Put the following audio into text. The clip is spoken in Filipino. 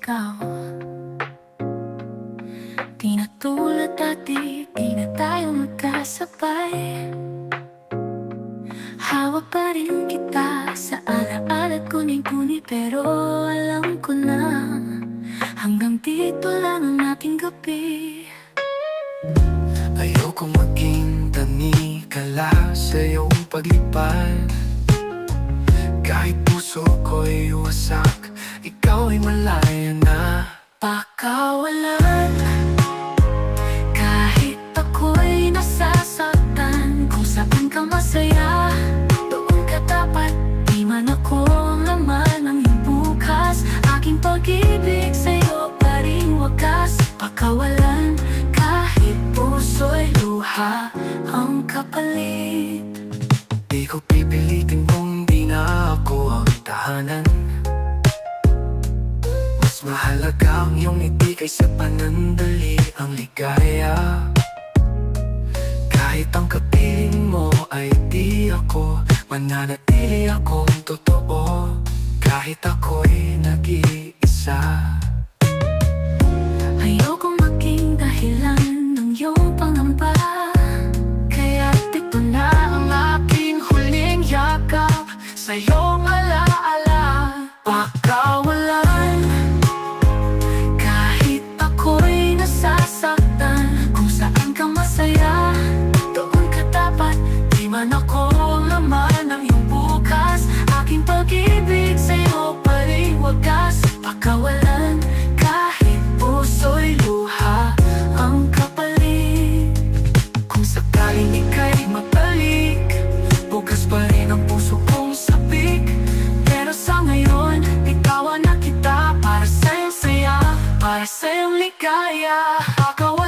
ikaw. Di na tulad dati, di na tayo magkasabay. Hawak pa rin kita sa alaala at kuning-kuni, pero alam ko na hanggang dito lang ang ating gabi. Ayoko maging tanikala sa iyong paglipad. Kahit puso ko'y wasak, ikaw ay malaya na. Pakawalan, kahit ako'y nasasaktan. Kung saan ka masaya, doon ka dapat. Di man ako ang laman ng iyong bukas, aking pag-ibig sa'yo pa rin wakas. Pakawalan, kahit puso'y luha ang kapalit. Di ko pipilitin kung di na ako ang tahanan. Mas mahalaga ang iyong ngiti kaysa panandali ang ligaya. Kahit ang kapiling mo ay di ako, mananatili akong totoo. Kahit ako'y nag-iisa. Ayokong maging dahilan ng iyong pangamba, kaya't ito na ang aking huling yakap sa iyong alaala. Pakawalan, kahit ako'y nasasaktan. Kung saan ka masaya, doon ka dapat. Di man ako ang laman ng iyong bukas, aking pag-ibig sa'yo pa rin wagas. Pakawalan, kahit puso'y luha ang kapalit. Kung sakaling ika'y mabalik, bukas pa rin ang puso kong sabik. Pero sa ngayon, bitawan na kita para sa iyong saya, para sa iyong ligaya. Pakawalan,